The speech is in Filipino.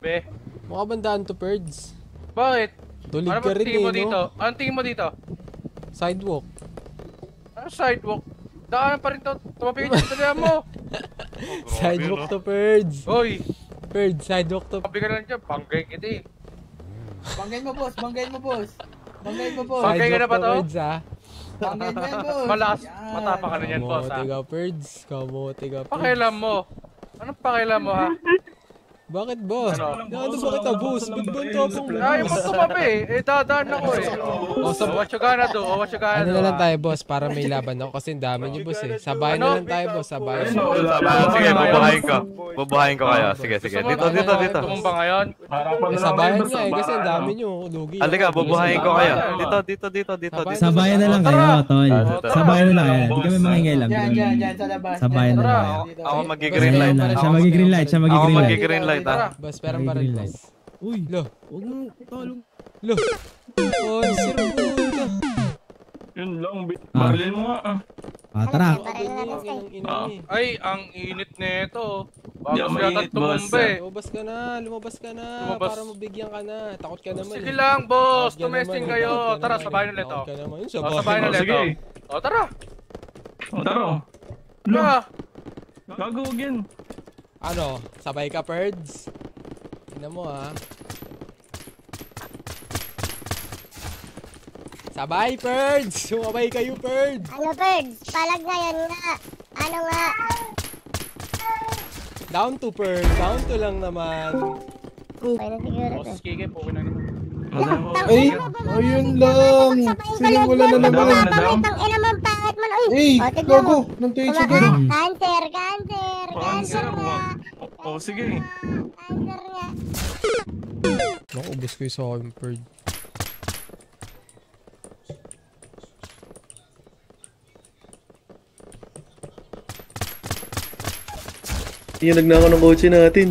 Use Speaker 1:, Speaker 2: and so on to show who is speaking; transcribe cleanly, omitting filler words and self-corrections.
Speaker 1: Be.
Speaker 2: Mukha bandaan to, Perds.
Speaker 1: Bakit?
Speaker 2: Tulig
Speaker 1: Ano
Speaker 2: ka
Speaker 1: ba
Speaker 2: rin
Speaker 1: tingin mo
Speaker 2: eh,
Speaker 1: dito?
Speaker 2: no?
Speaker 1: Anong tingin mo dito?
Speaker 2: Sidewalk.
Speaker 1: Ano sidewalk? Daanan pa rin to. Tumabi ka dyan mo.
Speaker 2: Sidewalk to, Perds.
Speaker 1: Hoy.
Speaker 2: Perds, sidewalk to.
Speaker 1: Tumabi ka lang dyan. Banggay kita eh.
Speaker 3: Banggain mo, boss. Banggain mo, boss. Banggain mo, boss.
Speaker 1: Okay ka na ba to?
Speaker 2: Perds, ah.
Speaker 3: Banggain mo yan, boss.
Speaker 1: Malakas.
Speaker 3: Yan.
Speaker 1: Matapa ka na yan, boss ha.
Speaker 2: Kamote ka, Perds. Kamote ka, Perds.
Speaker 1: Pakialam mo. Anong pakialam mo ha?
Speaker 2: Bakit, boss?
Speaker 1: Ano?
Speaker 2: Ano ba kita, boss? Ba't ba ang tapang mo,
Speaker 1: Ayaw mo
Speaker 2: boss?
Speaker 1: tumabi eh. Dadaan ako eh.
Speaker 2: O, sa...
Speaker 1: What you gonna do? What you gonna
Speaker 2: Ano
Speaker 1: do?
Speaker 2: na lang tayo, boss, para may laban ako kasi ang dami niyo, boss eh. Sabayan
Speaker 1: Ano?
Speaker 2: na lang tayo, boss. Sabayan.
Speaker 4: Sige, bubuhayin ko. Bubuhayin ko kayo. Sige, sige. Dito, dito, dito.
Speaker 1: Tumumba ngayon?
Speaker 2: Eh, sabayan niya eh, kasi ang dami niyo. Lugi.
Speaker 4: Halika, bubuhayin ko kayo. Dito, dito, dito, dito, dito.
Speaker 5: Sabayan na lang kayo, tol. Sabayan na lang kayo. Hindi kami mangingay lang.
Speaker 3: Dyan, sa labas.
Speaker 5: Sabayan na lang
Speaker 1: Tara.
Speaker 5: kayo.
Speaker 4: Ako magi-green light.
Speaker 5: Siya magi-green light, siya
Speaker 4: Ako
Speaker 5: magi-green light.
Speaker 4: magi-green light ha.
Speaker 2: Boss, perang pa rin, boss.
Speaker 5: Uy,
Speaker 2: Lo.
Speaker 5: huwag mo, tol.
Speaker 2: Lo. Oh, siro po ka.
Speaker 6: Yun lang, barilin mo nga ah.
Speaker 5: Tara.
Speaker 1: Ay, ang init nito.
Speaker 6: Di
Speaker 1: Bago
Speaker 6: ako
Speaker 1: siya
Speaker 6: mainit, boss.
Speaker 1: tumumba eh.
Speaker 2: Lumabas ka na, lumabas ka na.
Speaker 1: Lumabas.
Speaker 2: Para mabigyan ka na. Takot ka naman.
Speaker 1: Sige
Speaker 2: eh.
Speaker 1: lang, boss.
Speaker 2: Takot ka
Speaker 1: Tumesting
Speaker 2: naman,
Speaker 1: kayo.
Speaker 2: takot ka
Speaker 1: Tara,
Speaker 2: naman.
Speaker 1: sabayan ulit
Speaker 2: Takot
Speaker 1: oh.
Speaker 2: ka naman. Yun,
Speaker 1: O,
Speaker 2: sabayan.
Speaker 1: sabayan ulit
Speaker 6: sige.
Speaker 1: oh. O, tara.
Speaker 6: O, taro.
Speaker 1: Tara.
Speaker 6: Gago, huwag yan.
Speaker 2: Ano? Sabay ka, Perds? Tignan mo, ha? Sabay, Perds! Sumabay kayo, Perds!
Speaker 7: Ano, Birds? Palag ngayon nga. Ano nga?
Speaker 2: Down to, Perds. Down to lang naman.
Speaker 7: Okay na siguro.
Speaker 1: Boss, Kike, puwi na naman.
Speaker 3: Ay, ayun lang. Sinimula na naman.
Speaker 7: Tang ina mo, pangit mo. Uy,
Speaker 3: Ay,
Speaker 7: o, tignan
Speaker 3: gago.
Speaker 7: mo.
Speaker 3: Nang tayo sa
Speaker 7: Kumaka-
Speaker 3: ganun.
Speaker 7: Cancer, cancer, cancer nga.
Speaker 6: O, sige.
Speaker 7: Cancer nga.
Speaker 2: Naku, ubos ko yung sa akin, Perds.
Speaker 8: Iyanag na ako ng kotse natin.